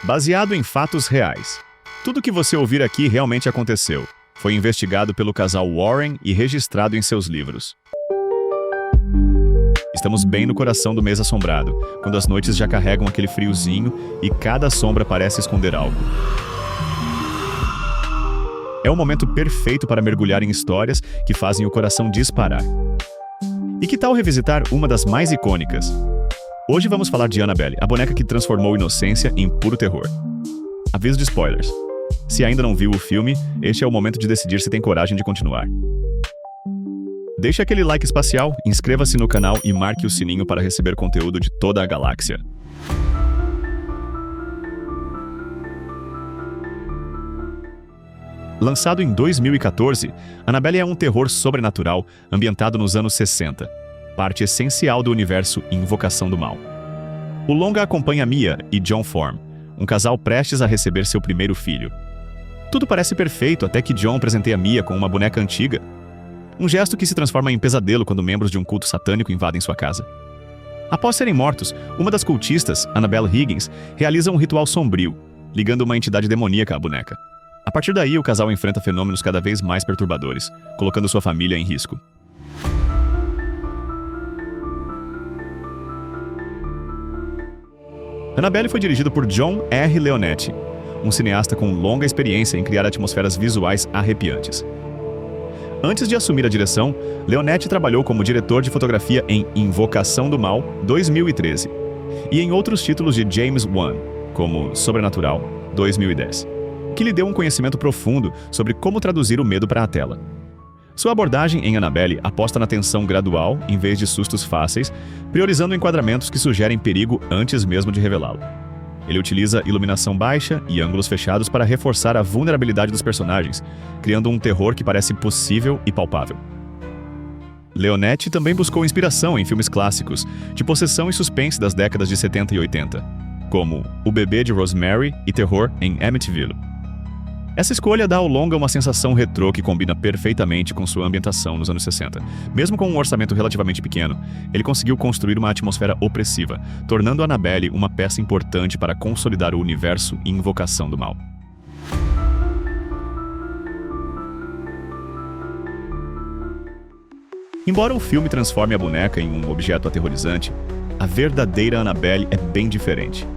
Baseado em fatos reais. Tudo que você ouvir aqui realmente aconteceu. Foi investigado pelo casal Warren e registrado em seus livros. Estamos bem no coração do mês assombrado, quando as noites já carregam aquele friozinho e cada sombra parece esconder algo. É o momento perfeito para mergulhar em histórias que fazem o coração disparar. E que tal revisitar uma das mais icônicas? Hoje vamos falar de Annabelle, a boneca que transformou inocência em puro terror. Aviso de spoilers. Se ainda não viu o filme, este é o momento de decidir se tem coragem de continuar. Deixe aquele like espacial, inscreva-se no canal e marque o sininho para receber conteúdo de toda a galáxia. Lançado em 2014, Annabelle é um terror sobrenatural ambientado nos anos 60, parte essencial do universo Invocação do Mal. O longa acompanha Mia e John Form, um casal prestes a receber seu primeiro filho. Tudo parece perfeito até que John presenteia Mia com uma boneca antiga. Um gesto que se transforma em pesadelo quando membros de um culto satânico invadem sua casa. Após serem mortos, uma das cultistas, Annabelle Higgins, realiza um ritual sombrio, ligando uma entidade demoníaca à boneca. A partir daí, o casal enfrenta fenômenos cada vez mais perturbadores, colocando sua família em risco. Annabelle foi dirigido por John R. Leonetti, um cineasta com longa experiência em criar atmosferas visuais arrepiantes. Antes de assumir a direção, Leonetti trabalhou como diretor de fotografia em Invocação do Mal, 2013, e em outros títulos de James Wan, como Sobrenatural, 2010, que lhe deu um conhecimento profundo sobre como traduzir o medo para a tela. Sua abordagem em Annabelle aposta na tensão gradual em vez de sustos fáceis, priorizando enquadramentos que sugerem perigo antes mesmo de revelá-lo. Ele utiliza iluminação baixa e ângulos fechados para reforçar a vulnerabilidade dos personagens, criando um terror que parece possível e palpável. Leonetti também buscou inspiração em filmes clássicos, de possessão e suspense das décadas de 70 e 80, como O Bebê de Rosemary e terror em Amityville. Essa escolha dá ao longa uma sensação retrô que combina perfeitamente com sua ambientação nos anos 60. Mesmo com um orçamento relativamente pequeno, ele conseguiu construir uma atmosfera opressiva, tornando Annabelle uma peça importante para consolidar o universo Invocação do Mal. Embora o filme transforme a boneca em um objeto aterrorizante, a verdadeira Annabelle é bem diferente.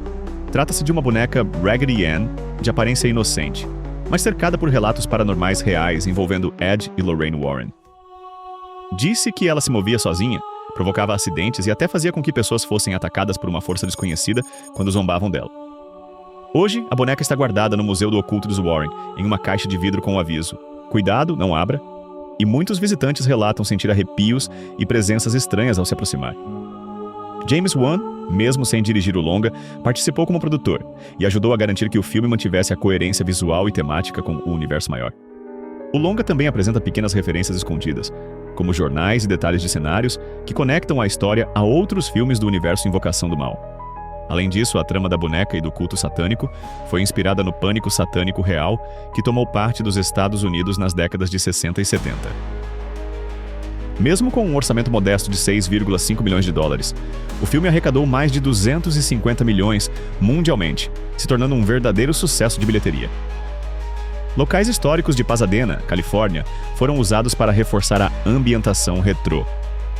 Trata-se de uma boneca Raggedy Ann, de aparência inocente, mas cercada por relatos paranormais reais envolvendo Ed e Lorraine Warren. Disse que ela se movia sozinha, provocava acidentes e até fazia com que pessoas fossem atacadas por uma força desconhecida quando zombavam dela. Hoje, a boneca está guardada no Museu do Oculto dos Warren, em uma caixa de vidro com o aviso: "Cuidado, não abra", e muitos visitantes relatam sentir arrepios e presenças estranhas ao se aproximar. James Wan, mesmo sem dirigir o longa, participou como produtor e ajudou a garantir que o filme mantivesse a coerência visual e temática com o universo maior. O longa também apresenta pequenas referências escondidas, como jornais e detalhes de cenários que conectam a história a outros filmes do universo Invocação do Mal. Além disso, a trama da boneca e do culto satânico foi inspirada no pânico satânico real que tomou parte dos Estados Unidos nas décadas de 60 e 70. Mesmo com um orçamento modesto de 6,5 milhões de dólares, o filme arrecadou mais de 250 milhões mundialmente, se tornando um verdadeiro sucesso de bilheteria. Locais históricos de Pasadena, Califórnia, foram usados para reforçar a ambientação retrô,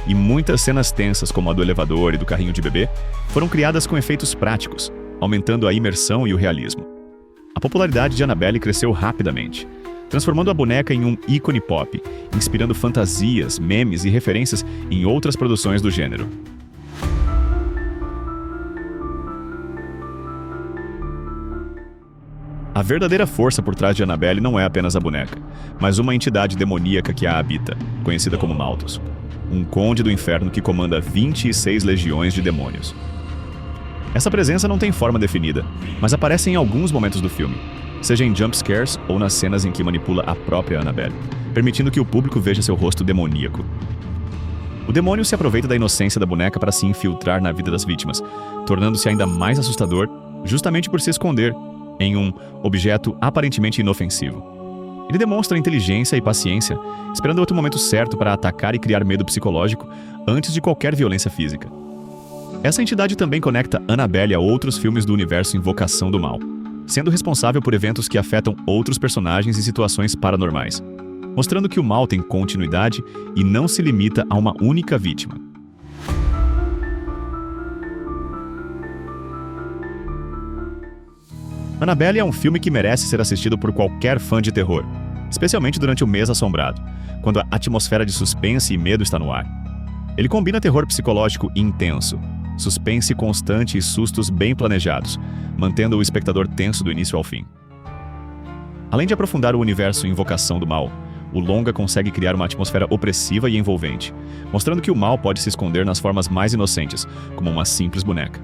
e muitas cenas tensas, como a do elevador e do carrinho de bebê, foram criadas com efeitos práticos, aumentando a imersão e o realismo. A popularidade de Annabelle cresceu rapidamente, transformando a boneca em um ícone pop, inspirando fantasias, memes e referências em outras produções do gênero. A verdadeira força por trás de Annabelle não é apenas a boneca, mas uma entidade demoníaca que a habita, conhecida como Malthus, um conde do inferno que comanda 26 legiões de demônios. Essa presença não tem forma definida, mas aparece em alguns momentos do filme, seja em jumpscares ou nas cenas em que manipula a própria Annabelle, permitindo que o público veja seu rosto demoníaco. O demônio se aproveita da inocência da boneca para se infiltrar na vida das vítimas, tornando-se ainda mais assustador justamente por se esconder em um objeto aparentemente inofensivo. Ele demonstra inteligência e paciência, esperando outro momento certo para atacar e criar medo psicológico antes de qualquer violência física. Essa entidade também conecta Annabelle a outros filmes do universo Invocação do Mal, sendo responsável por eventos que afetam outros personagens e situações paranormais, mostrando que o mal tem continuidade e não se limita a uma única vítima. Annabelle é um filme que merece ser assistido por qualquer fã de terror, especialmente durante o mês assombrado, quando a atmosfera de suspense e medo está no ar. Ele combina terror psicológico intenso, suspense constante e sustos bem planejados, mantendo o espectador tenso do início ao fim. Além de aprofundar o universo Invocação do Mal, o longa consegue criar uma atmosfera opressiva e envolvente, mostrando que o mal pode se esconder nas formas mais inocentes, como uma simples boneca.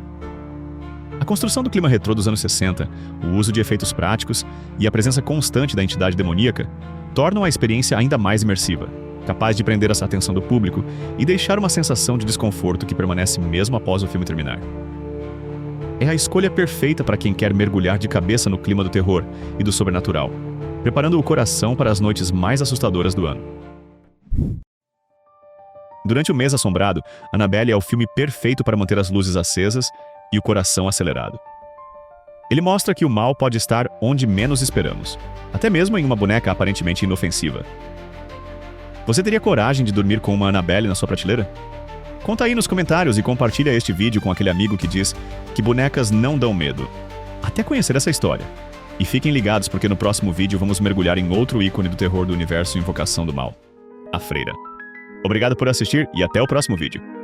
A construção do clima retrô dos anos 60, o uso de efeitos práticos e a presença constante da entidade demoníaca tornam a experiência ainda mais imersiva, capaz de prender a atenção do público e deixar uma sensação de desconforto que permanece mesmo após o filme terminar. É a escolha perfeita para quem quer mergulhar de cabeça no clima do terror e do sobrenatural, preparando o coração para as noites mais assustadoras do ano. Durante o mês assombrado, Annabelle é o filme perfeito para manter as luzes acesas e o coração acelerado. Ele mostra que o mal pode estar onde menos esperamos, até mesmo em uma boneca aparentemente inofensiva. Você teria coragem de dormir com uma Annabelle na sua prateleira? Conta aí nos comentários e compartilha este vídeo com aquele amigo que diz que bonecas não dão medo, até conhecer essa história. E fiquem ligados porque no próximo vídeo vamos mergulhar em outro ícone do terror do universo Invocação do Mal, a Freira. Obrigado por assistir e até o próximo vídeo.